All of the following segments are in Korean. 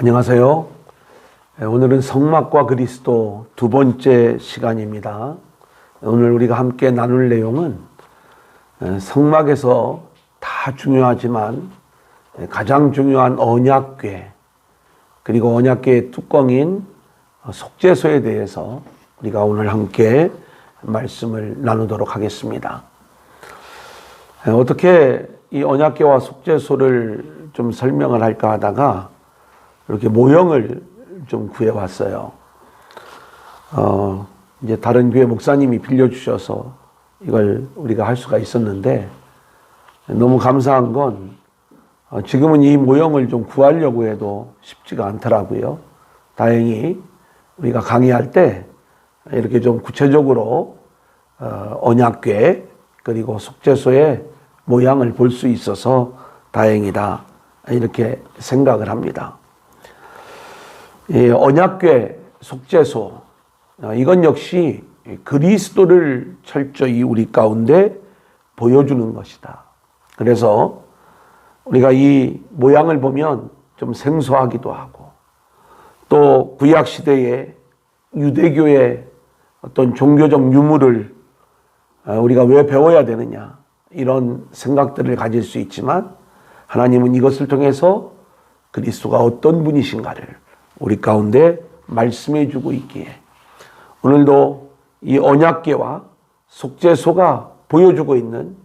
안녕하세요. 오늘은 성막과 그리스도 두 번째 시간입니다. 오늘 우리가 함께 나눌 내용은 성막에서 다 중요하지만 가장 중요한 언약궤, 그리고 언약궤의 뚜껑인 속죄소에 대해서 우리가 오늘 함께 말씀을 나누도록 하겠습니다. 어떻게 이 언약궤와 속죄소를 좀 설명을 할까 하다가 이렇게 모형을 좀 구해왔어요. 이제 다른 교회 목사님이 빌려주셔서 이걸 우리가 할 수가 있었는데, 너무 감사한 건 지금은 이 모형을 좀 구하려고 해도 쉽지가 않더라고요. 다행히 우리가 강의할 때 이렇게 좀 구체적으로 언약궤 그리고 속죄소의 모양을 볼 수 있어서 다행이다, 이렇게 생각을 합니다. 언약궤, 속죄소, 이건 역시 그리스도를 철저히 우리 가운데 보여주는 것이다. 그래서 우리가 이 모양을 보면 좀 생소하기도 하고, 또 구약시대의 유대교의 어떤 종교적 유물을 우리가 왜 배워야 되느냐, 이런 생각들을 가질 수 있지만, 하나님은 이것을 통해서 그리스도가 어떤 분이신가를 우리 가운데 말씀해 주고 있기에, 오늘도 이 언약궤와 속죄소가 보여주고 있는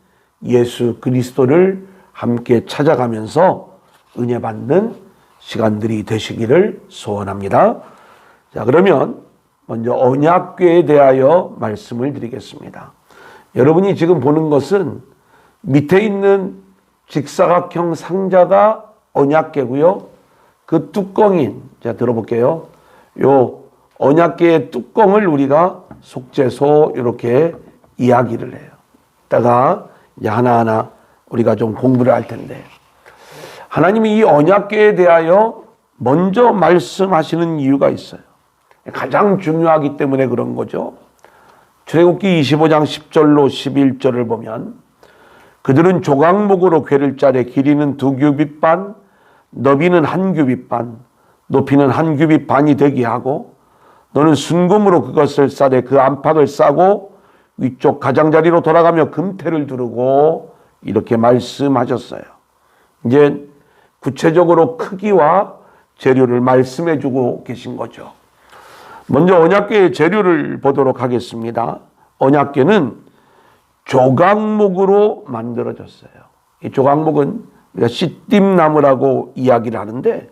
예수 그리스도를 함께 찾아가면서 은혜 받는 시간들이 되시기를 소원합니다. 자, 그러면 먼저 언약궤에 대하여 말씀을 드리겠습니다. 여러분이 지금 보는 것은 밑에 있는 직사각형 상자가 언약궤고요. 그 뚜껑인, 자, 들어볼게요. 요 언약궤의 뚜껑을 우리가 속죄소 이렇게 이야기를 해요. 이따가 이제 하나하나 우리가 좀 공부를 할 텐데, 하나님이 이 언약궤에 대하여 먼저 말씀하시는 이유가 있어요. 가장 중요하기 때문에 그런 거죠. 출애굽기 25장 10절로 11절을 보면, 그들은 조각목으로 궤를 짜되 길이는 2규빗 반, 너비는 1규빗 반, 높이는 1규빗 반이 되게 하고, 너는 순금으로 그것을 싸되 그 안팎을 싸고 위쪽 가장자리로 돌아가며 금태를 두르고, 이렇게 말씀하셨어요. 이제 구체적으로 크기와 재료를 말씀해 주고 계신 거죠. 먼저 언약궤의 재료를 보도록 하겠습니다. 언약궤는 조각목으로 만들어졌어요. 이 조각목은 우리가 시띠나무라고 이야기를 하는데,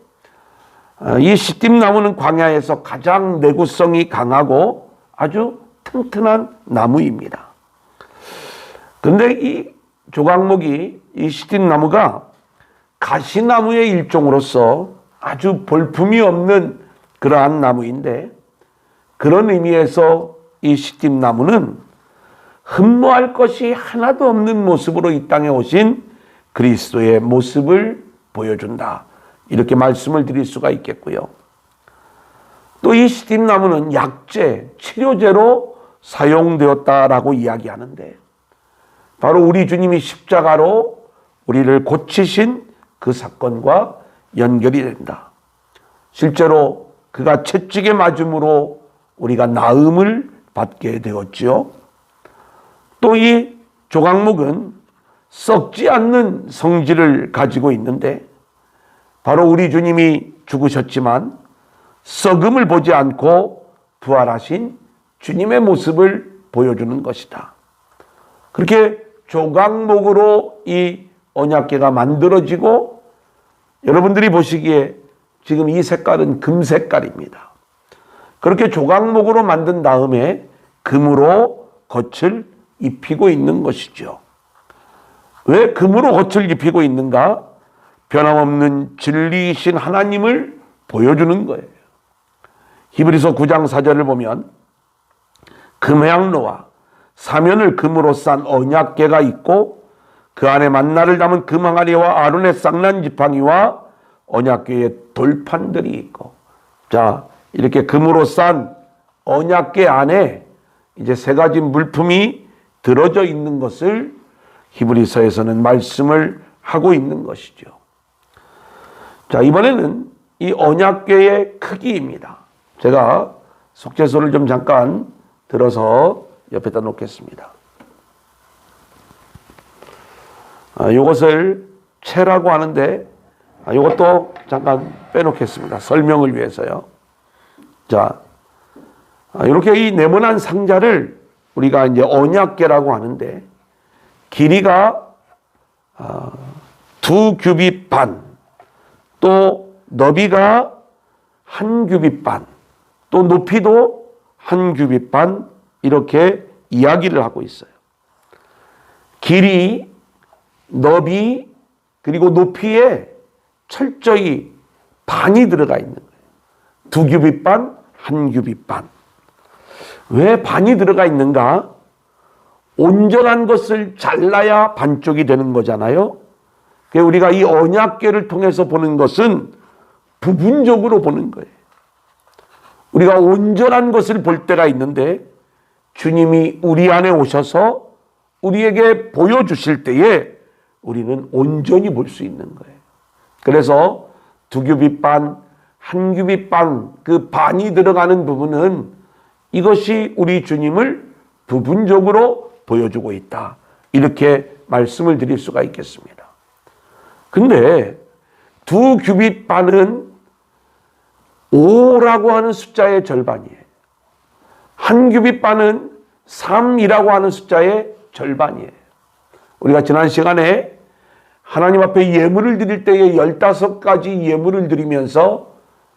이 시띠나무는 광야에서 가장 내구성이 강하고 아주 튼튼한 나무입니다. 그런데 이 조각목이, 이 시띠나무가 가시나무의 일종으로서 아주 볼품이 없는 그러한 나무인데, 그런 의미에서 이 시띠나무는 흠모할 것이 하나도 없는 모습으로 이 땅에 오신 그리스도의 모습을 보여준다, 이렇게 말씀을 드릴 수가 있겠고요. 또 이 시띠나무는 약재, 치료제로 사용되었다라고 이야기하는데, 바로 우리 주님이 십자가로 우리를 고치신 그 사건과 연결이 된다. 실제로 그가 채찍에 맞음으로 우리가 나음을 받게 되었지요. 또 이 조각목은 썩지 않는 성질을 가지고 있는데, 바로 우리 주님이 죽으셨지만 썩음을 보지 않고 부활하신 주님의 모습을 보여주는 것이다. 그렇게 조각목으로 이 언약궤가 만들어지고, 여러분들이 보시기에 지금 이 색깔은 금 색깔입니다. 그렇게 조각목으로 만든 다음에 금으로 겉을 입히고 있는 것이죠. 왜 금으로 겉을 입히고 있는가? 변함없는 진리이신 하나님을 보여주는 거예요. 히브리서 9장 4절을 보면, 금향로와 사면을 금으로 싼 언약궤가 있고, 그 안에 만나를 담은 금항아리와 아론의 쌍난 지팡이와 언약궤의 돌판들이 있고, 자, 이렇게 금으로 싼 언약궤 안에 이제 세 가지 물품이 들어져 있는 것을 히브리서에서는 말씀을 하고 있는 것이죠. 자, 이번에는 이 언약궤의 크기입니다. 제가 속죄소를 좀 잠깐 들어서 옆에다 놓겠습니다. 이것을 채라고 하는데 이것도 잠깐 빼놓겠습니다. 설명을 위해서요. 자, 이렇게 이 네모난 상자를 우리가 이제 언약궤라고 하는데 길이가 2규빗 반, 또 너비가 1규빗 반, 또 높이도 1규빗 반 이렇게 이야기를 하고 있어요. 길이, 너비, 그리고 높이에 철저히 반이 들어가 있는 거예요. 2규빗 반, 1규빗 반. 왜 반이 들어가 있는가? 온전한 것을 잘라야 반쪽이 되는 거잖아요. 우리가 이 언약궤를 통해서 보는 것은 부분적으로 보는 거예요. 우리가 온전한 것을 볼 때가 있는데 주님이 우리 안에 오셔서 우리에게 보여주실 때에 우리는 온전히 볼 수 있는 거예요. 그래서 2규빗 반, 1규빗 반, 그 반이 들어가는 부분은 이것이 우리 주님을 부분적으로 보여주고 있다. 이렇게 말씀을 드릴 수가 있겠습니다. 근데 2규빗 반은 5라고 하는 숫자의 절반이에요. 1규빗 반은 3이라고 하는 숫자의 절반이에요. 우리가 지난 시간에 하나님 앞에 예물을 드릴 때에 15가지 예물을 드리면서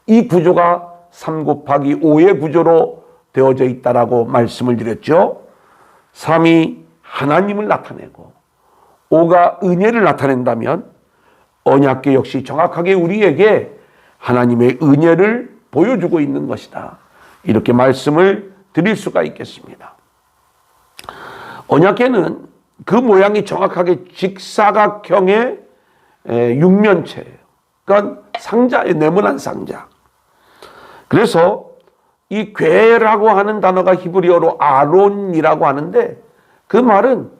이 구조가 3 곱하기 5의 구조로 되어져 있다라고 말씀을 드렸죠. 3이 하나님을 나타내고 5가 은혜를 나타낸다면 언약궤 역시 정확하게 우리에게 하나님의 은혜를 보여주고 있는 것이다. 이렇게 말씀을 드릴 수가 있겠습니다. 언약궤는 그 모양이 정확하게 직사각형의 육면체예요. 그러니까 상자에 네모난 상자. 그래서 이 궤라고 하는 단어가 히브리어로 아론이라고 하는데 그 말은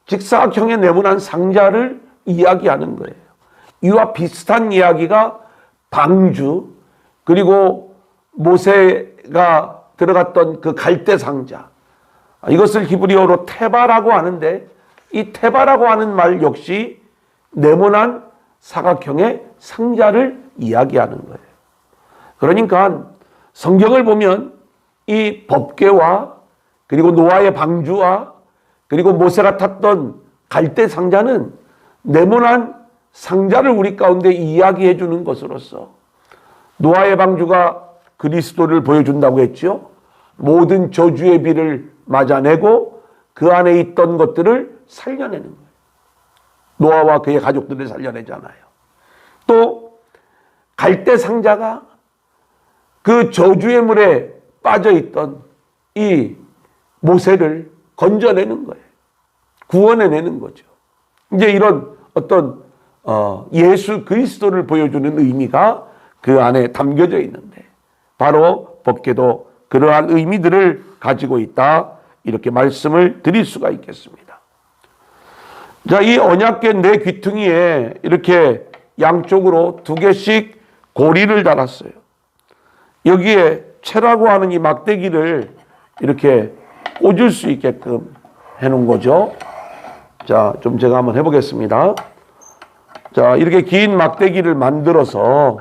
직사각형의 네모난 상자를 이야기하는 거예요. 이와 비슷한 이야기가 방주, 그리고 모세가 들어갔던 그 갈대 상자, 이것을 히브리어로 테바라고 하는데 이 테바라고 하는 말 역시 네모난 사각형의 상자를 이야기하는 거예요. 그러니까 성경을 보면 이 법궤와 그리고 노아의 방주와 그리고 모세가 탔던 갈대 상자는 네모난 상자를 우리 가운데 이야기해 주는 것으로서 노아의 방주가 그리스도를 보여준다고 했죠. 모든 저주의 비를 맞아내고 그 안에 있던 것들을 살려내는 거예요. 노아와 그의 가족들을 살려내잖아요. 또 갈대 상자가 그 저주의 물에 빠져있던 이 모세를 건져내는 거예요. 구원해내는 거죠. 이제 이런 어떤 예수 그리스도를 보여주는 의미가 그 안에 담겨져 있는데 바로 법궤도 그러한 의미들을 가지고 있다. 이렇게 말씀을 드릴 수가 있겠습니다. 자, 이 언약궤 네 귀퉁이에 이렇게 양쪽으로 2개씩 고리를 달았어요. 여기에 채라고 하는 이 막대기를 이렇게 꽂을 수 있게끔 해놓은 거죠. 자, 좀 제가 한번 해보겠습니다. 자, 이렇게 긴 막대기를 만들어서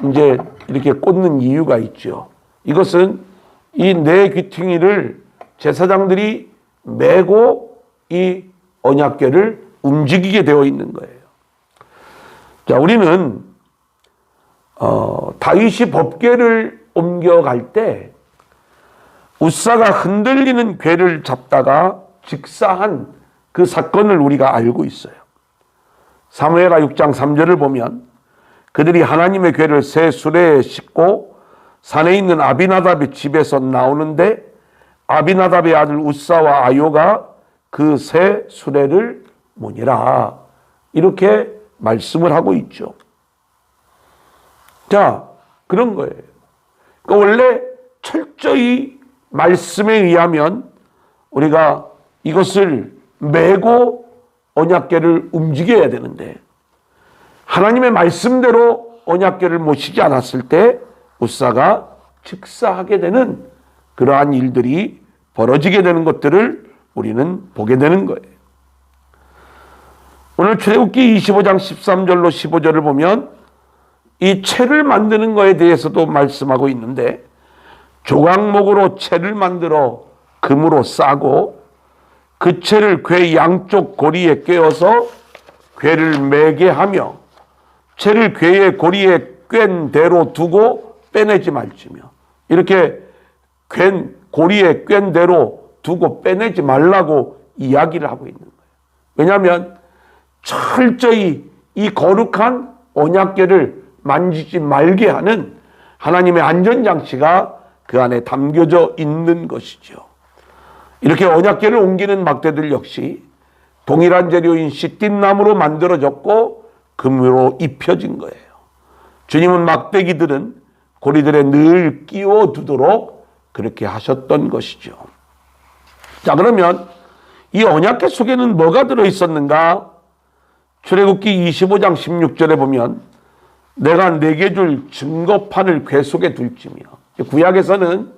이제 이렇게 꽂는 이유가 있죠. 이것은 이 네 귀퉁이를 제사장들이 메고 이 언약궤를 움직이게 되어 있는 거예요. 자, 우리는 다윗이 법궤를 옮겨갈 때 웃사가 흔들리는 궤를 잡다가 직사한 그 사건을 우리가 알고 있어요. 사무엘하 6장 3절을 보면 그들이 하나님의 궤를 새 수레에 싣고 산에 있는 아비나답의 집에서 나오는데 아비나답의 아들 웃사와 아요가 그 새 수레를 모니라. 이렇게 말씀을 하고 있죠. 자, 그런 거예요. 그러니까 원래 철저히 말씀에 의하면 우리가 이것을 메고 언약궤를 움직여야 되는데 하나님의 말씀대로 언약궤를 모시지 않았을 때 웃사가 즉사하게 되는 그러한 일들이 벌어지게 되는 것들을 우리는 보게 되는 거예요. 오늘 출애굽기 25장 13절로 15절을 보면 이 채를 만드는 거에 대해서도 말씀하고 있는데, 조각목으로 채를 만들어 금으로 싸고 그 채를 궤 양쪽 고리에 꿰어서 궤를 매게 하며 채를 궤의 고리에 꿰n 대로 두고 빼내지 말지며, 이렇게 고리에 꿰n 대로 두고 빼내지 말라고 이야기를 하고 있는 거예요. 왜냐하면 철저히 이 거룩한 언약궤를 만지지 말게 하는 하나님의 안전장치가 그 안에 담겨져 있는 것이죠. 이렇게 언약궤를 옮기는 막대들 역시 동일한 재료인 시띠나무로 만들어졌고 금으로 입혀진 거예요. 주님은 막대기들은 고리들에 늘 끼워두도록 그렇게 하셨던 것이죠. 자, 그러면 이 언약궤 속에는 뭐가 들어있었는가? 출애굽기 25장 16절에 보면 내가 내게 줄 증거판을 궤 속에 둘지며, 구약에서는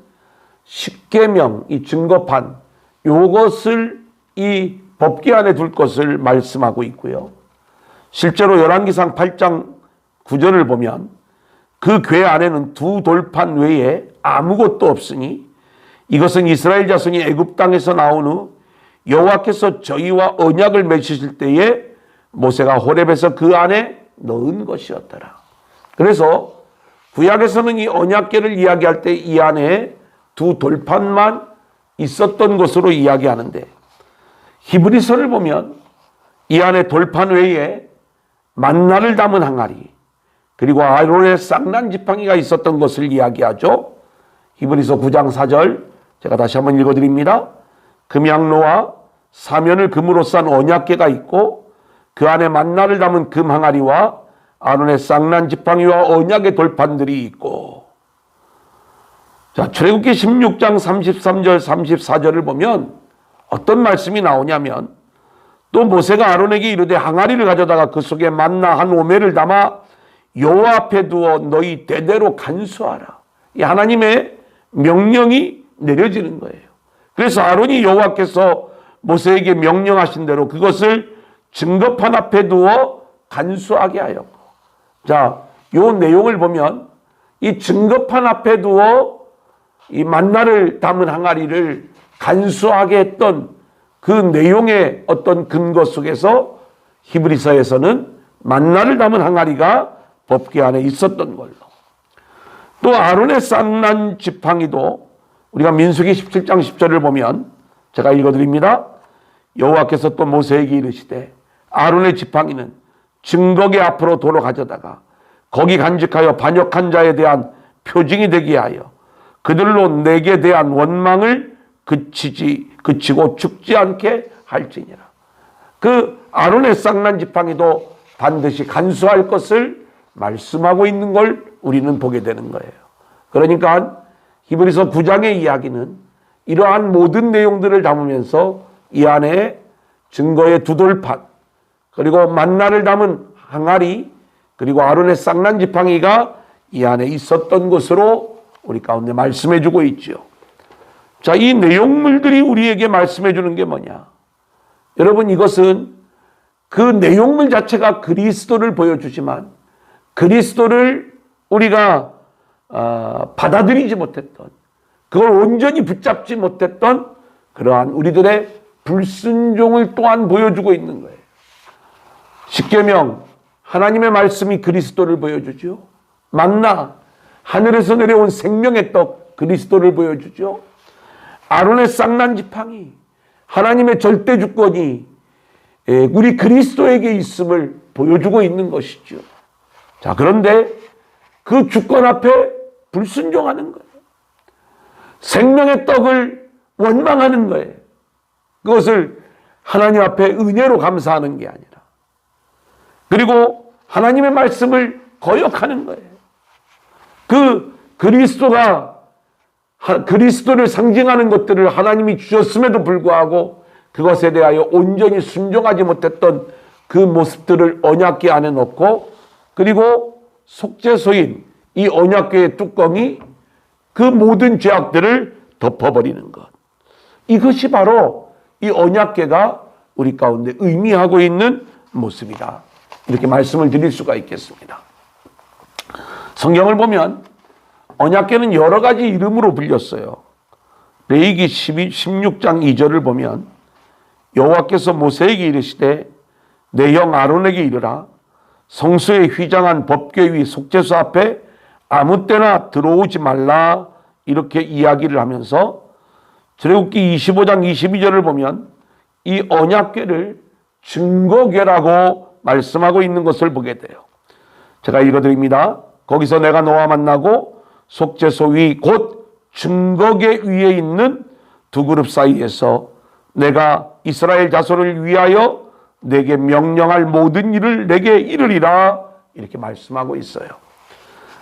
십계명, 이 증거판, 요것을 이 법궤 안에 둘 것을 말씀하고 있고요. 실제로 열왕기상 8장 9절을 보면 그 궤 안에는 두 돌판 외에 아무것도 없으니 이것은 이스라엘 자손이 애굽 땅에서 나온 후 여호와께서 저희와 언약을 맺으실 때에 모세가 호렙에서 그 안에 넣은 것이었더라. 그래서 구약에서는 이 언약궤를 이야기할 때 이 안에 두 돌판만 있었던 것으로 이야기하는데, 히브리서를 보면 이 안에 돌판 외에 만나를 담은 항아리, 그리고 아론의 쌍난 지팡이가 있었던 것을 이야기하죠. 히브리서 9장 4절 제가 다시 한번 읽어드립니다. 금양로와 사면을 금으로 싼 언약궤가 있고 그 안에 만나를 담은 금 항아리와 아론의 쌍난 지팡이와 언약의 돌판들이 있고. 자, 출애굽기 16장 33절 34절을 보면 어떤 말씀이 나오냐면, 또 모세가 아론에게 이르되 항아리를 가져다가 그 속에 만나 한 오매를 담아 여호와 앞에 두어 너희 대대로 간수하라. 이 하나님의 명령이 내려지는 거예요. 그래서 아론이 여호와께서 모세에게 명령하신 대로 그것을 증거판 앞에 두어 간수하게 하였고. 자, 요 내용을 보면 이 증거판 앞에 두어 이 만나를 담은 항아리를 간수하게 했던 그 내용의 어떤 근거 속에서 히브리서에서는 만나를 담은 항아리가 법궤 안에 있었던 걸로. 또 아론의 쌍난 지팡이도 우리가 민수기 17장 10절을 보면 제가 읽어드립니다. 여호와께서 또 모세에게 이르시되 아론의 지팡이는 증거궤 앞으로 도로 가져다가 거기 간직하여 반역한 자에 대한 표징이 되게 하여 그들로 내게 대한 원망을 그치고 죽지 않게 할지니라. 그 아론의 쌍난 지팡이도 반드시 간수할 것을 말씀하고 있는 걸 우리는 보게 되는 거예요. 그러니까 히브리서 9장의 이야기는 이러한 모든 내용들을 담으면서 이 안에 증거의 두 돌판, 그리고 만나를 담은 항아리, 그리고 아론의 쌍난 지팡이가 이 안에 있었던 것으로 우리 가운데 말씀해 주고 있죠. 자, 이 내용물들이 우리에게 말씀해 주는 게 뭐냐? 여러분, 이것은 그 내용물 자체가 그리스도를 보여주지만 그리스도를 우리가 받아들이지 못했던, 그걸 온전히 붙잡지 못했던 그러한 우리들의 불순종을 또한 보여주고 있는 거예요. 십계명, 하나님의 말씀이 그리스도를 보여주죠. 만나, 하늘에서 내려온 생명의 떡, 그리스도를 보여주죠. 아론의 쌍난 지팡이, 하나님의 절대 주권이 우리 그리스도에게 있음을 보여주고 있는 것이죠. 자, 그런데 그 주권 앞에 불순종하는 거예요. 생명의 떡을 원망하는 거예요. 그것을 하나님 앞에 은혜로 감사하는 게 아니라, 그리고 하나님의 말씀을 거역하는 거예요. 그 그리스도를 상징하는 것들을 하나님이 주셨음에도 불구하고 그것에 대하여 온전히 순종하지 못했던 그 모습들을 언약궤 안에 넣고, 그리고 속죄소인 이 언약궤의 뚜껑이 그 모든 죄악들을 덮어버리는 것. 이것이 바로 이 언약궤가 우리 가운데 의미하고 있는 모습이다. 이렇게 말씀을 드릴 수가 있겠습니다. 성경을 보면 언약궤는 여러 가지 이름으로 불렸어요. 레위기 16장 2절을 보면 여호와께서 모세에게 이르시되 내 형 아론에게 이르라 성소에 휘장한 법궤 위 속죄소 앞에 아무 때나 들어오지 말라 이렇게 이야기를 하면서 출애굽기 25장 22절을 보면 이 언약궤를 증거궤라고 말씀하고 있는 것을 보게 돼요. 제가 읽어드립니다. 거기서 내가 너와 만나고 속죄소 위 곧 증거궤 위에 있는 두 그룹 사이에서 내가 이스라엘 자손을 위하여 내게 명령할 모든 일을 내게 이르리라 이렇게 말씀하고 있어요.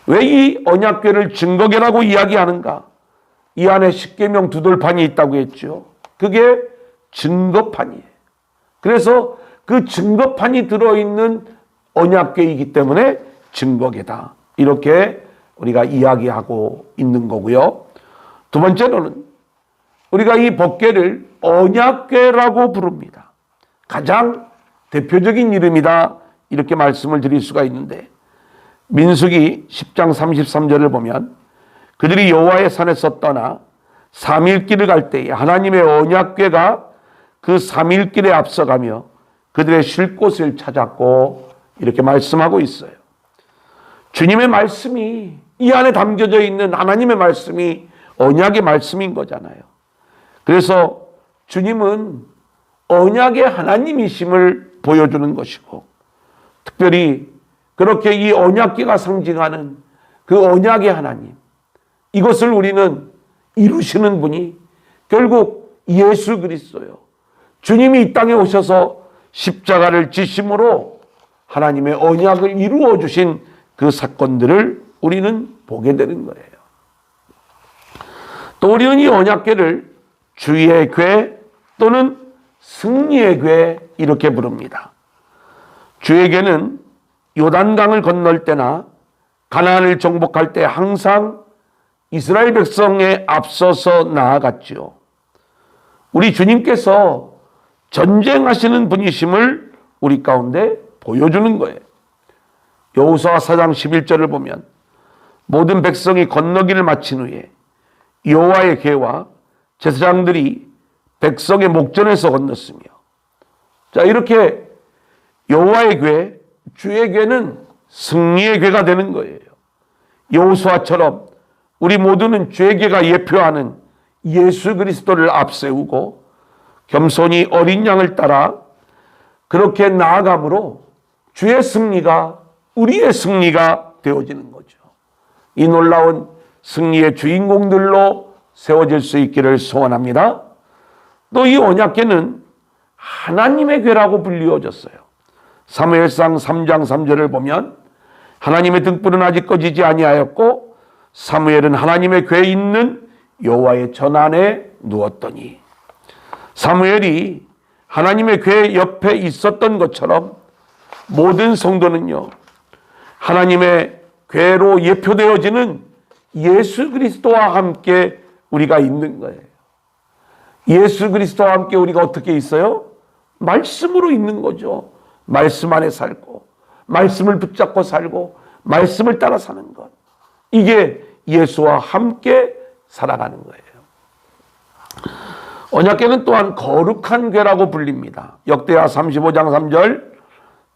왜 이 언약궤를 증거궤라고 이야기하는가? 이 안에 십계명 두 돌판이 있다고 했죠. 그게 증거판이에요. 그래서 그 증거판이 들어있는 언약궤이기 때문에 증거궤다. 이렇게 우리가 이야기하고 있는 거고요. 두 번째로는 우리가 이 법궤를 언약궤라고 부릅니다. 가장 대표적인 이름이다. 이렇게 말씀을 드릴 수가 있는데 민수기 10장 33절을 보면 그들이 여호와의 산에서 떠나 3일길을 갈 때에 하나님의 언약궤가 그 3일길에 앞서가며 그들의 쉴 곳을 찾았고 이렇게 말씀하고 있어요. 주님의 말씀이 이 안에 담겨져 있는 하나님의 말씀이 언약의 말씀인 거잖아요. 그래서 주님은 언약의 하나님이심을 보여주는 것이고 특별히 그렇게 이 언약궤가 상징하는 그 언약의 하나님 이것을 우리는 이루시는 분이 결국 예수 그리스도요. 주님이 이 땅에 오셔서 십자가를 지심으로 하나님의 언약을 이루어 주신 그 사건들을 우리는 보게 되는 거예요. 또 우리는 이 언약궤를 주의 궤 또는 승리의 궤 이렇게 부릅니다. 주의 궤는 요단강을 건널 때나 가나안을 정복할 때 항상 이스라엘 백성에 앞서서 나아갔지요. 우리 주님께서 전쟁하시는 분이심을 우리 가운데 보여주는 거예요. 여호수아 4장 11절을 보면 모든 백성이 건너기를 마친 후에 여호와의 궤와 제사장들이 백성의 목전에서 건넜으며 자 이렇게 여호와의 궤, 주의 궤는 승리의 궤가 되는 거예요. 여호수아처럼 우리 모두는 주의 궤가 예표하는 예수 그리스도를 앞세우고 겸손히 어린 양을 따라 그렇게 나아감으로 주의 승리가 우리의 승리가 되어지는 거죠. 이 놀라운 승리의 주인공들로 세워질 수 있기를 소원합니다. 또 이 언약궤는 하나님의 궤라고 불리워졌어요. 사무엘상 3장 3절을 보면 하나님의 등불은 아직 꺼지지 아니하였고 사무엘은 하나님의 궤에 있는 여호와의 전 안에 누웠더니 사무엘이 하나님의 궤 옆에 있었던 것처럼 모든 성도는요 하나님의 궤로 예표되어지는 예수 그리스도와 함께 우리가 있는 거예요. 예수 그리스도와 함께 우리가 어떻게 있어요? 말씀으로 있는 거죠. 말씀 안에 살고 말씀을 붙잡고 살고 말씀을 따라 사는 것. 이게 예수와 함께 살아가는 거예요. 언약궤는 또한 거룩한 궤라고 불립니다. 역대하 35장 3절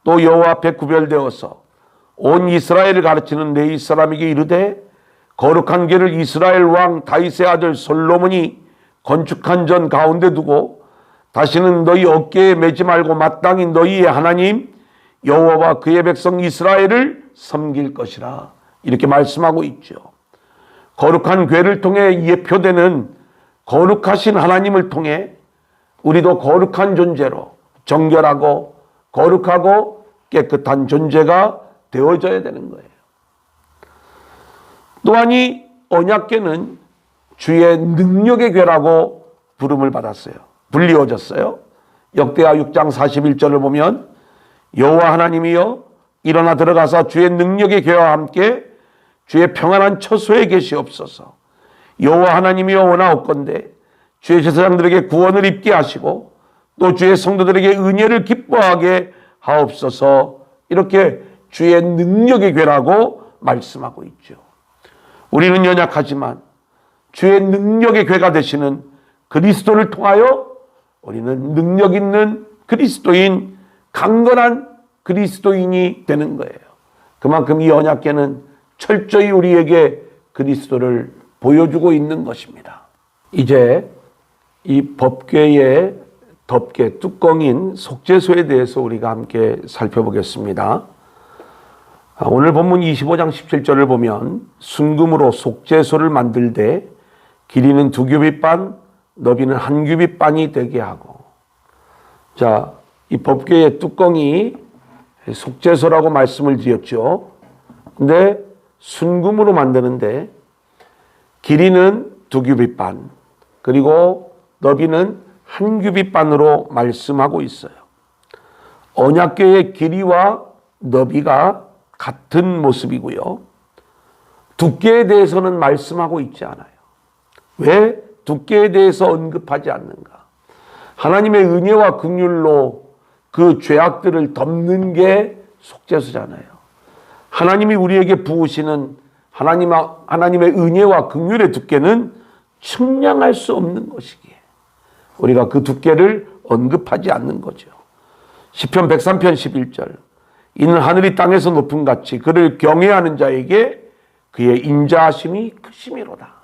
또 여호와 앞에 구별되어서 온 이스라엘을 가르치는 레위 사람에게 이르되 거룩한 궤를 이스라엘 왕 다윗의 아들 솔로몬이 건축한 전 가운데 두고 다시는 너희 어깨에 매지 말고 마땅히 너희의 하나님 여호와와 그의 백성 이스라엘을 섬길 것이라 이렇게 말씀하고 있죠. 거룩한 궤를 통해 예표되는 거룩하신 하나님을 통해 우리도 거룩한 존재로 정결하고 거룩하고 깨끗한 존재가 되어져야 되는 거예요. 또한 이 언약궤는 주의 능력의 궤라고 부름을 받았어요. 불리워졌어요. 역대하 6장 41절을 보면 여호와 하나님이여 일어나 들어가서 주의 능력의 궤와 함께 주의 평안한 처소에 계시옵소서. 여호와 하나님이여 원하옵건대 주의 제사장들에게 구원을 입게 하시고 또 주의 성도들에게 은혜를 기뻐하게 하옵소서. 이렇게 주의 능력의 궤라고 말씀하고 있죠. 우리는 연약하지만 주의 능력의 궤가 되시는 그리스도를 통하여 우리는 능력 있는 그리스도인, 강건한 그리스도인이 되는 거예요. 그만큼 이 언약궤는 철저히 우리에게 그리스도를 보여주고 있는 것입니다. 이제 이 법궤의 덮개 뚜껑인 속죄소에 대해서 우리가 함께 살펴보겠습니다. 오늘 본문 25장 17절을 보면 순금으로 속죄소를 만들되 길이는 2규빗반, 너비는 1규빗반이 되게 하고. 자, 이 법궤의 뚜껑이 속죄소라고 말씀을 드렸죠. 근데 순금으로 만드는데 길이는 2규빗반, 그리고 너비는 1규빗반으로 말씀하고 있어요. 언약궤의 길이와 너비가 같은 모습이고요. 두께에 대해서는 말씀하고 있지 않아요. 왜 두께에 대해서 언급하지 않는가? 하나님의 은혜와 긍휼로 그 죄악들을 덮는 게 속죄소잖아요. 하나님이 우리에게 부으시는 하나님의 은혜와 긍휼의 두께는 측량할 수 없는 것이기에 우리가 그 두께를 언급하지 않는 거죠. 시편 103편 11절 이는 하늘이 땅에서 높음 같이 그를 경외하는 자에게 그의 인자하심이 크심이로다.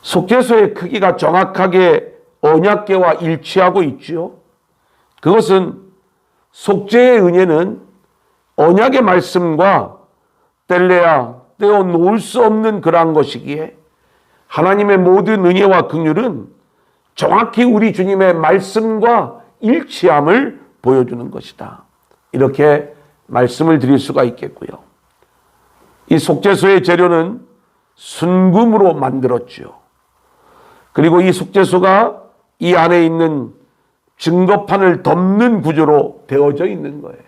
속죄소의 크기가 정확하게 언약궤와 일치하고 있지요. 그것은 속죄의 은혜는 언약의 말씀과 뗄래야 떼어 놓을 수 없는 그러한 것이기에 하나님의 모든 은혜와 긍휼은 정확히 우리 주님의 말씀과 일치함을 보여주는 것이다. 이렇게 말씀을 드릴 수가 있겠고요. 이 속죄소의 재료는 순금으로 만들었죠. 그리고 이 속죄소가 이 안에 있는 증거판을 덮는 구조로 되어져 있는 거예요.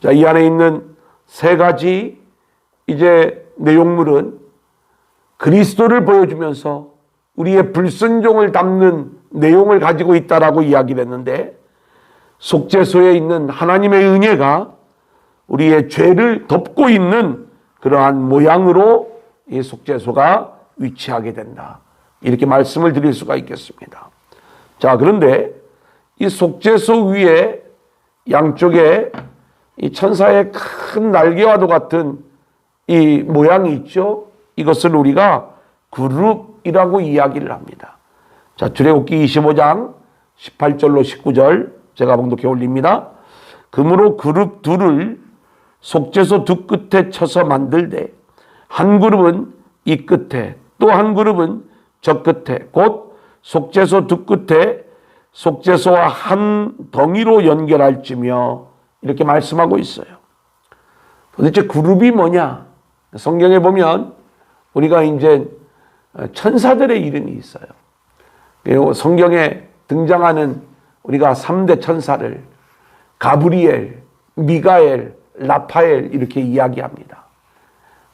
자, 이 안에 있는 세 가지 이제 내용물은 그리스도를 보여주면서 우리의 불순종을 담는 내용을 가지고 있다라고 이야기를 했는데, 속죄소에 있는 하나님의 은혜가 우리의 죄를 덮고 있는 그러한 모양으로 이 속죄소가 위치하게 된다. 이렇게 말씀을 드릴 수가 있겠습니다. 자, 그런데 이 속죄소 위에 양쪽에 이 천사의 큰 날개와도 같은 이 모양이 있죠. 이것을 우리가 그룹이라고 이야기를 합니다. 자, 출애굽기 25장 18절로 19절 제가 봉독해 올립니다. 금으로 그룹 둘을 속죄소 두 끝에 쳐서 만들되 한 그룹은 이 끝에 또 한 그룹은 저 끝에 곧 속죄소 두 끝에 속죄소와 한 덩이로 연결할지며 이렇게 말씀하고 있어요. 도대체 그룹이 뭐냐? 성경에 보면 우리가 이제 천사들의 이름이 있어요. 그리고 성경에 등장하는 우리가 3대 천사를 가브리엘, 미가엘, 라파엘 이렇게 이야기합니다.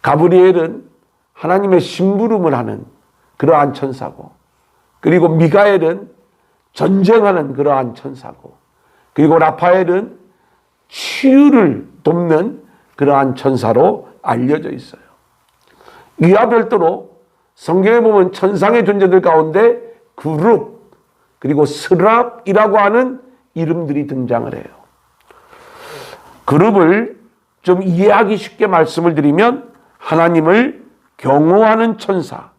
가브리엘은 하나님의 심부름을 하는 그러한 천사고, 그리고 미가엘은 전쟁하는 그러한 천사고, 그리고 라파엘은 치유를 돕는 그러한 천사로 알려져 있어요. 이와 별도로 성경에 보면 천상의 존재들 가운데 그룹 그리고 스랍이라고 하는 이름들이 등장을 해요. 그룹을 좀 이해하기 쉽게 말씀을 드리면 하나님을 경호하는 천사,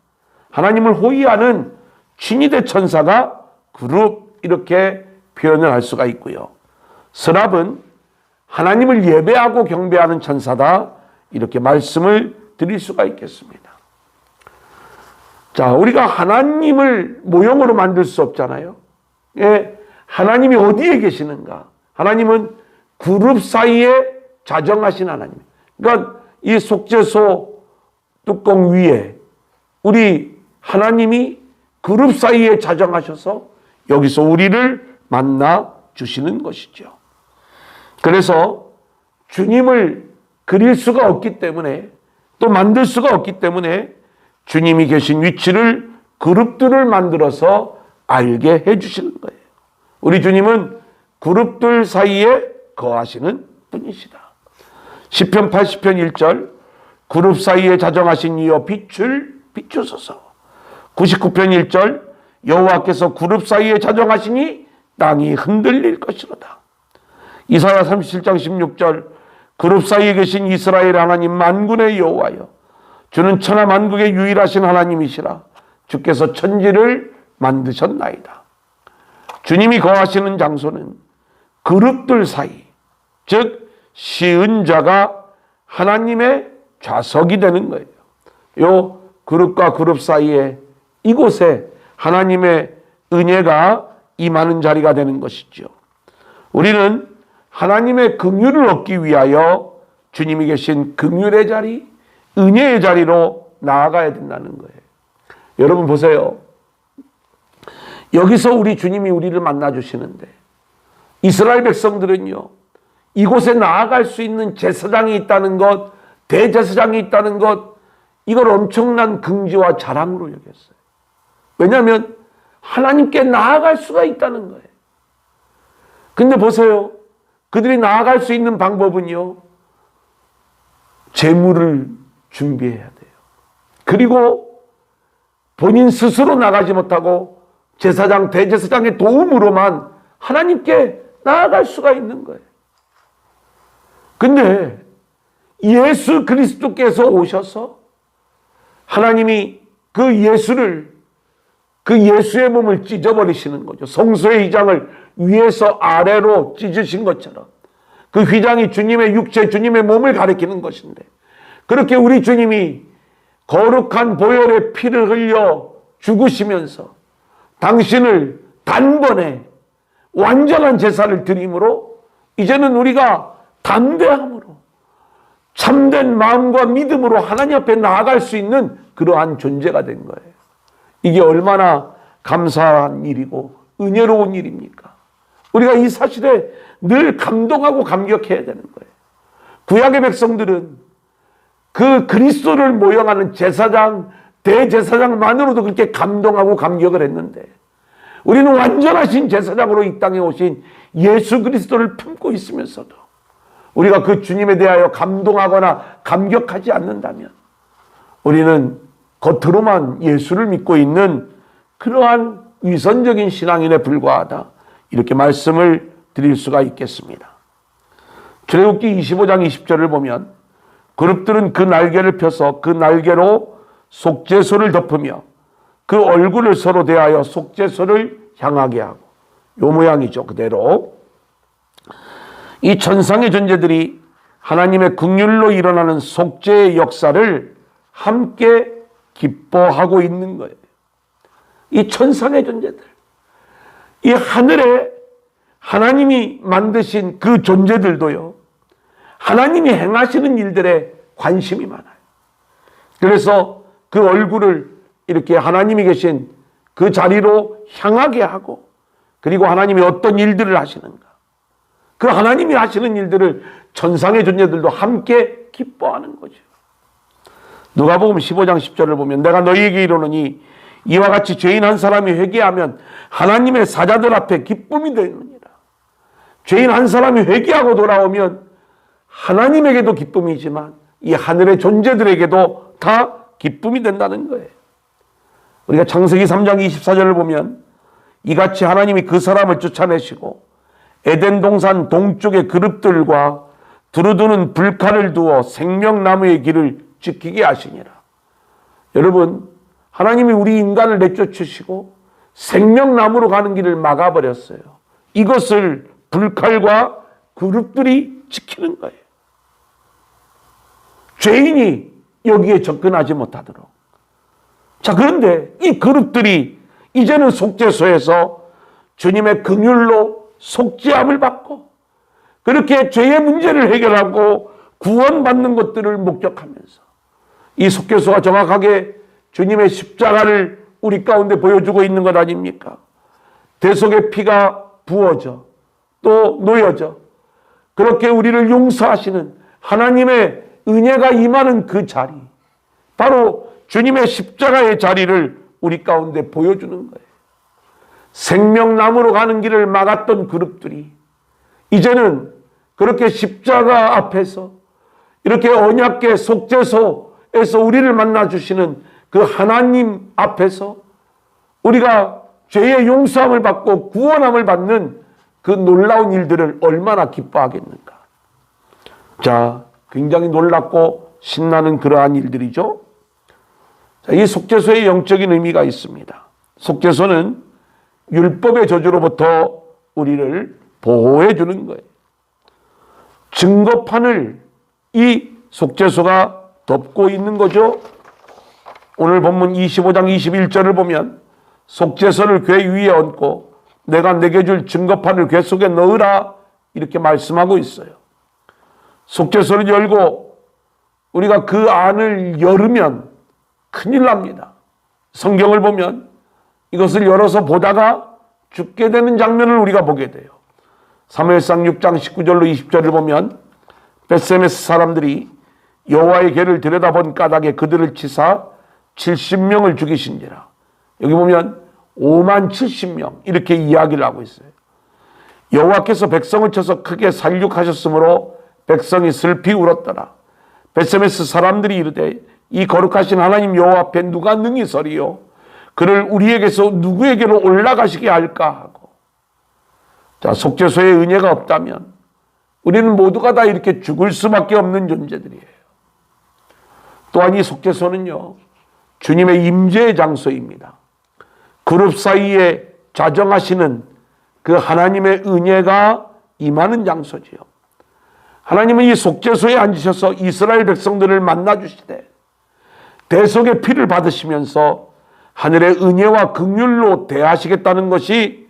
하나님을 호위하는 친위대 천사가 그룹 이렇게 표현을 할 수가 있고요. 스랍은 하나님을 예배하고 경배하는 천사다 이렇게 말씀을 드릴 수가 있겠습니다. 자, 우리가 하나님을 모형으로 만들 수 없잖아요. 예, 하나님이 어디에 계시는가? 하나님은 그룹 사이에 자정하신 하나님. 그러니까 이 속죄소 뚜껑 위에 우리 하나님이 그룹 사이에 자정하셔서 여기서 우리를 만나 주시는 것이죠. 그래서 주님을 그릴 수가 없기 때문에, 또 만들 수가 없기 때문에 주님이 계신 위치를 그룹들을 만들어서 알게 해주시는 거예요. 우리 주님은 그룹들 사이에 거하시는 분이시다. 시편 80편 1절, 그룹 사이에 자정하신 이여 빛을 비추소서. 99편 1절, 여호와께서 그룹 사이에 자정하시니 땅이 흔들릴 것이로다. 이사야 37장 16절, 그룹 사이에 계신 이스라엘 하나님 만군의 여호와여, 주는 천하 만국의 유일하신 하나님이시라. 주께서 천지를 만드셨나이다. 주님이 거하시는 장소는 그룹들 사이, 즉 시은자가 하나님의 좌석이 되는 거예요. 요 그룹과 그룹 사이에, 이곳에 하나님의 은혜가 임하는 자리가 되는 것이죠. 우리는 하나님의 긍휼을 얻기 위하여 주님이 계신 긍휼의 자리, 은혜의 자리로 나아가야 된다는 거예요. 여러분 보세요. 여기서 우리 주님이 우리를 만나주시는데, 이스라엘 백성들은요, 이곳에 나아갈 수 있는 제사장이 있다는 것, 대제사장이 있다는 것, 이걸 엄청난 긍지와 자랑으로 여겼어요. 왜냐하면 하나님께 나아갈 수가 있다는 거예요. 근데 보세요. 그들이 나아갈 수 있는 방법은요, 재물을 준비해야 돼요. 그리고 본인 스스로 나가지 못하고 제사장, 대제사장의 도움으로만 하나님께 나아갈 수가 있는 거예요. 근데 예수 그리스도께서 오셔서 하나님이 그 예수의 몸을 찢어버리시는 거죠. 성소의 휘장을 위에서 아래로 찢으신 것처럼 그 휘장이 주님의 육체, 주님의 몸을 가리키는 것인데, 그렇게 우리 주님이 거룩한 보혈의 피를 흘려 죽으시면서 당신을 단번에 완전한 제사를 드림으로 이제는 우리가 담대함으로 참된 마음과 믿음으로 하나님 앞에 나아갈 수 있는 그러한 존재가 된 거예요. 이게 얼마나 감사한 일이고 은혜로운 일입니까? 우리가 이 사실에 늘 감동하고 감격해야 되는 거예요. 구약의 백성들은 그 그리스도를 모형하는 제사장, 대제사장만으로도 그렇게 감동하고 감격을 했는데, 우리는 완전하신 제사장으로 이 땅에 오신 예수 그리스도를 품고 있으면서도 우리가 그 주님에 대하여 감동하거나 감격하지 않는다면 우리는 겉으로만 예수를 믿고 있는 그러한 위선적인 신앙인에 불과하다, 이렇게 말씀을 드릴 수가 있겠습니다. 출애굽기 25장 20절을 보면 그룹들은 그 날개를 펴서 그 날개로 속죄소를 덮으며 그 얼굴을 서로 대하여 속죄소를 향하게 하고, 요 모양이죠. 그대로 이 천상의 존재들이 하나님의 긍휼로 일어나는 속죄의 역사를 함께 기뻐하고 있는 거예요. 이 천상의 존재들, 이 하늘에 하나님이 만드신 그 존재들도요, 하나님이 행하시는 일들에 관심이 많아요. 그래서 그 얼굴을 이렇게 하나님이 계신 그 자리로 향하게 하고, 그리고 하나님이 어떤 일들을 하시는가, 그 하나님이 하시는 일들을 천상의 존재들도 함께 기뻐하는 거죠. 누가복음 15장 10절을 보면 내가 너희에게 이르노니 이와 같이 죄인 한 사람이 회개하면 하나님의 사자들 앞에 기쁨이 되느니라. 죄인 한 사람이 회개하고 돌아오면 하나님에게도 기쁨이지만 이 하늘의 존재들에게도 다 기쁨이 된다는 거예요. 우리가 창세기 3장 24절을 보면 이같이 하나님이 그 사람을 쫓아내시고 에덴 동산 동쪽의 그룹들과 두루두는 불칼을 두어 생명나무의 길을 지키게 하시니라. 여러분, 하나님이 우리 인간을 내쫓으시고 생명나무로 가는 길을 막아버렸어요. 이것을 불칼과 그룹들이 지키는 거예요. 죄인이 여기에 접근하지 못하도록. 자, 그런데 이 그룹들이 이제는 속죄소에서 주님의 긍휼로 속죄함을 받고 그렇게 죄의 문제를 해결하고 구원받는 것들을 목격하면서 이 속죄소가 정확하게 주님의 십자가를 우리 가운데 보여주고 있는 것 아닙니까? 대속의 피가 부어져 또 놓여져 그렇게 우리를 용서하시는 하나님의 은혜가 임하는 그 자리, 바로 주님의 십자가의 자리를 우리 가운데 보여주는 거예요. 생명나무로 가는 길을 막았던 그룹들이 이제는 그렇게 십자가 앞에서 이렇게 언약궤 속죄소에서 우리를 만나주시는 그 하나님 앞에서 우리가 죄의 용서함을 받고 구원함을 받는 그 놀라운 일들을 얼마나 기뻐하겠는가. 자, 굉장히 놀랍고 신나는 그러한 일들이죠. 자, 이 속죄소의 영적인 의미가 있습니다. 속죄소는 율법의 저주로부터 우리를 보호해 주는 거예요. 증거판을 이 속죄소가 덮고 있는 거죠. 오늘 본문 25장 21절을 보면 속죄소를 궤 위에 얹고 내가 내게 줄 증거판을 궤 속에 넣으라 이렇게 말씀하고 있어요. 속죄소를 열고 우리가 그 안을 열으면 큰일 납니다. 성경을 보면 이것을 열어서 보다가 죽게 되는 장면을 우리가 보게 돼요. 사무엘상 6장 19절로 20절을 보면 벳세메스 사람들이 여호와의 궤를 들여다본 까닭에 그들을 치사 70명을 죽이신지라. 여기 보면 5만 70명 이렇게 이야기를 하고 있어요. 여호와께서 백성을 쳐서 크게 살육하셨으므로 백성이 슬피 울었더라. 벳세메스 사람들이 이르되 이 거룩하신 하나님 여호와 앞에 누가 능히 서리요? 그를 우리에게서 누구에게로 올라가시게 할까 하고. 자, 속죄소에 은혜가 없다면 우리는 모두가 다 이렇게 죽을 수밖에 없는 존재들이에요. 또한 이 속죄소는요, 주님의 임재의 장소입니다. 그룹 사이에 자정하시는 그 하나님의 은혜가 임하는 장소지요. 하나님은 이 속죄소에 앉으셔서 이스라엘 백성들을 만나주시되 대속의 피를 받으시면서 하늘의 은혜와 긍휼로 대하시겠다는 것이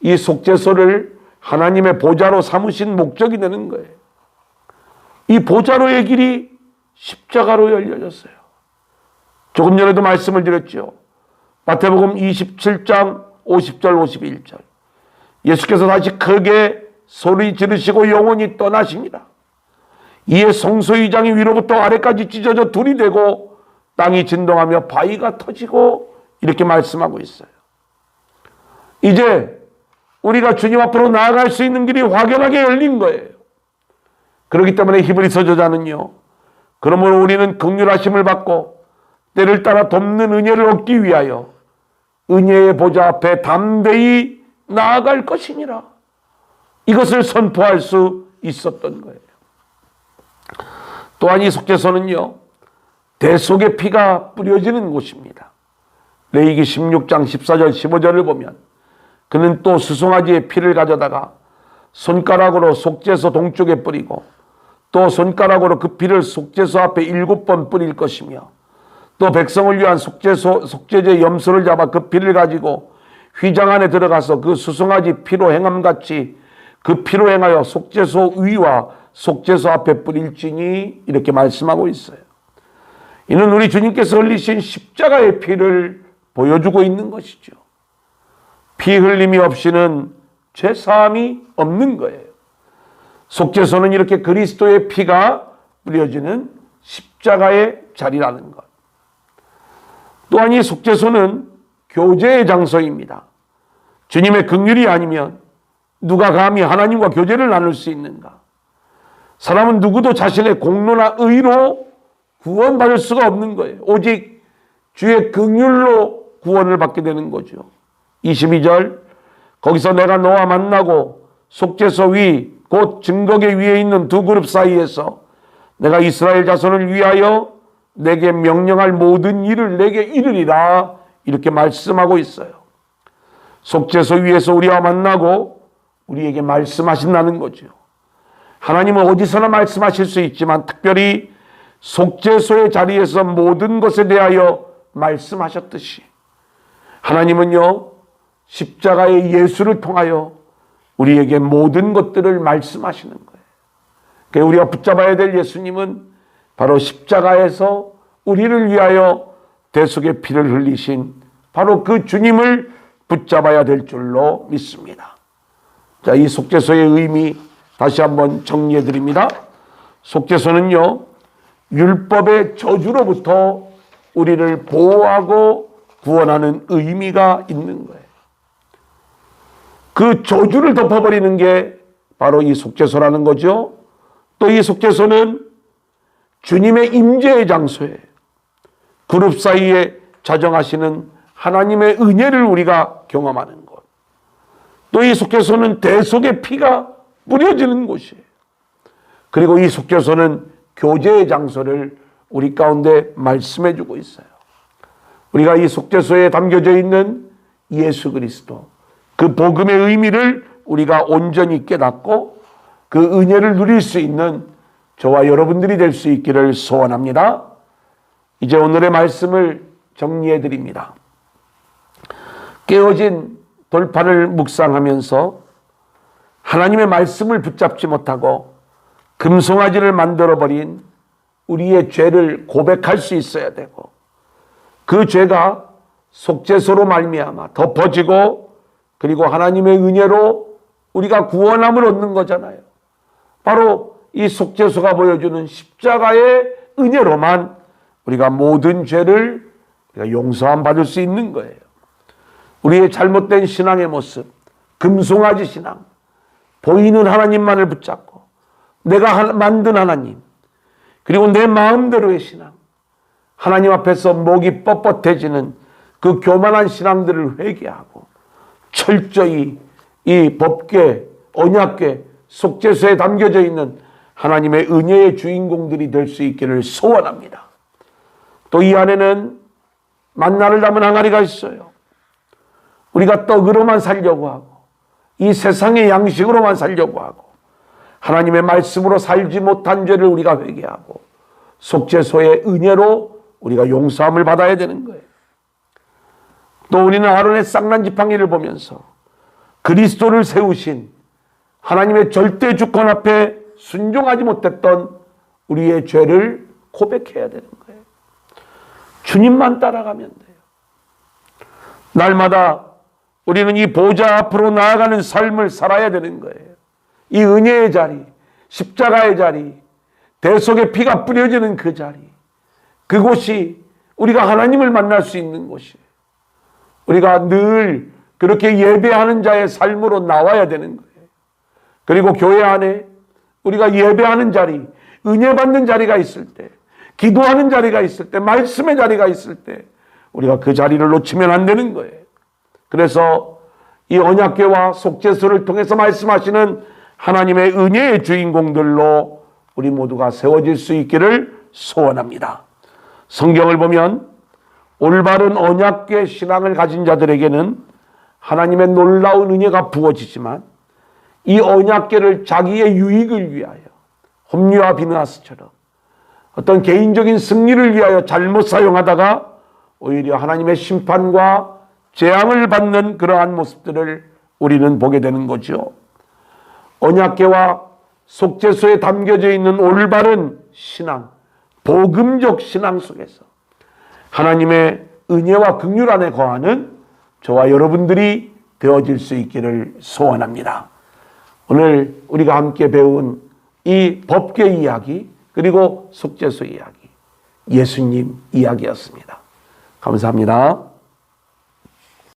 이 속죄소를 하나님의 보좌로 삼으신 목적이 되는 거예요. 이 보좌로의 길이 십자가로 열려졌어요. 조금 전에도 말씀을 드렸죠. 마태복음 27장 50절 51절 예수께서 다시 크게 소리 지르시고 영원히 떠나십니다. 이에 성소의장이 위로부터 아래까지 찢어져 둘이 되고 땅이 진동하며 바위가 터지고 이렇게 말씀하고 있어요. 이제 우리가 주님 앞으로 나아갈 수 있는 길이 확연하게 열린 거예요. 그렇기 때문에 히브리서 저자는요, 그러므로 우리는 긍휼하심을 받고 때를 따라 돕는 은혜를 얻기 위하여 은혜의 보좌 앞에 담대히 나아갈 것이니라. 이것을 선포할 수 있었던 거예요. 또한 이 속죄소는요, 대속의 피가 뿌려지는 곳입니다. 레위기 16장 14절 15절을 보면 그는 또 수송아지의 피를 가져다가 손가락으로 속죄소 동쪽에 뿌리고 또 손가락으로 그 피를 속죄소 앞에 7번 뿌릴 것이며 또 백성을 위한 속죄제 염소를 잡아 그 피를 가지고 휘장 안에 들어가서 그 수송아지 피로 행함같이 그 피로 행하여 속죄소 위와 속죄소 앞에 뿌릴지니 이렇게 말씀하고 있어요. 이는 우리 주님께서 흘리신 십자가의 피를 보여주고 있는 것이죠. 피 흘림이 없이는 죄사함이 없는 거예요. 속죄소는 이렇게 그리스도의 피가 뿌려지는 십자가의 자리라는 것. 또한 이 속죄소는 교제의 장소입니다. 주님의 긍휼이 아니면 누가 감히 하나님과 교제를 나눌 수 있는가? 사람은 누구도 자신의 공로나 의로 구원받을 수가 없는 거예요. 오직 주의 긍휼로 구원을 받게 되는 거죠. 22절 거기서 내가 너와 만나고 속죄소 위 곧 증거궤 위에 있는 두 그룹 사이에서 내가 이스라엘 자손을 위하여 내게 명령할 모든 일을 내게 이르리라 이렇게 말씀하고 있어요. 속죄소 위에서 우리와 만나고 우리에게 말씀하신다는 거죠. 하나님은 어디서나 말씀하실 수 있지만 특별히 속죄소의 자리에서 모든 것에 대하여 말씀하셨듯이 하나님은요, 십자가의 예수를 통하여 우리에게 모든 것들을 말씀하시는 거예요. 그러니까 우리가 붙잡아야 될 예수님은 바로 십자가에서 우리를 위하여 대속의 피를 흘리신 바로 그 주님을 붙잡아야 될 줄로 믿습니다. 자, 이 속죄소의 의미 다시 한번 정리해 드립니다. 속죄소는요, 율법의 저주로부터 우리를 보호하고 구원하는 의미가 있는 거예요. 그 저주를 덮어버리는 게 바로 이 속죄소라는 거죠. 또 이 속죄소는 주님의 임재의 장소에 그룹 사이에 자정하시는 하나님의 은혜를 우리가 경험하는 것. 또 이 속죄소는 대속의 피가 뿌려지는 곳이에요. 그리고 이 속죄소는 교제의 장소를 우리 가운데 말씀해 주고 있어요. 우리가 이 속죄소에 담겨져 있는 예수 그리스도, 그 복음의 의미를 우리가 온전히 깨닫고 그 은혜를 누릴 수 있는 저와 여러분들이 될 수 있기를 소원합니다. 이제 오늘의 말씀을 정리해 드립니다. 깨어진 돌판을 묵상하면서 하나님의 말씀을 붙잡지 못하고 금송아지를 만들어버린 우리의 죄를 고백할 수 있어야 되고, 그 죄가 속죄소로 말미암아 덮어지고, 그리고 하나님의 은혜로 우리가 구원함을 얻는 거잖아요. 바로 이 속죄소가 보여주는 십자가의 은혜로만 우리가 모든 죄를 우리가 용서함 받을 수 있는 거예요. 우리의 잘못된 신앙의 모습, 금송아지 신앙, 보이는 하나님만을 붙잡고 내가 만든 하나님, 그리고 내 마음대로의 신앙, 하나님 앞에서 목이 뻣뻣해지는 그 교만한 신앙들을 회개하고 철저히 이 법궤, 언약궤, 속죄소에 담겨져 있는 하나님의 은혜의 주인공들이 될 수 있기를 소원합니다. 또 이 안에는 만나를 담은 항아리가 있어요. 우리가 떡으로만 살려고 하고 이 세상의 양식으로만 살려고 하고 하나님의 말씀으로 살지 못한 죄를 우리가 회개하고 속죄소의 은혜로 우리가 용서함을 받아야 되는 거예요. 또 우리는 아론의 쌍난 지팡이를 보면서 그리스도를 세우신 하나님의 절대 주권 앞에 순종하지 못했던 우리의 죄를 고백해야 되는 거예요. 주님만 따라가면 돼요. 날마다 우리는 이 보좌 앞으로 나아가는 삶을 살아야 되는 거예요. 이 은혜의 자리, 십자가의 자리, 대속의 피가 뿌려지는 그 자리, 그곳이 우리가 하나님을 만날 수 있는 곳이에요. 우리가 늘 그렇게 예배하는 자의 삶으로 나와야 되는 거예요. 그리고 교회 안에 우리가 예배하는 자리, 은혜 받는 자리가 있을 때, 기도하는 자리가 있을 때, 말씀의 자리가 있을 때 우리가 그 자리를 놓치면 안 되는 거예요. 그래서 이 언약궤와 속죄소를 통해서 말씀하시는 하나님의 은혜의 주인공들로 우리 모두가 세워질 수 있기를 소원합니다. 성경을 보면 올바른 언약궤 신앙을 가진 자들에게는 하나님의 놀라운 은혜가 부어지지만 이 언약궤를 자기의 유익을 위하여 홈리와 비느하스처럼 어떤 개인적인 승리를 위하여 잘못 사용하다가 오히려 하나님의 심판과 재앙을 받는 그러한 모습들을 우리는 보게 되는 거죠. 언약궤와 속죄소에 담겨져 있는 올바른 신앙, 복음적 신앙 속에서 하나님의 은혜와 긍휼 안에 거하는 저와 여러분들이 되어질 수 있기를 소원합니다. 오늘 우리가 함께 배운 이 법궤 이야기, 그리고 속죄소 이야기, 예수님 이야기였습니다. 감사합니다.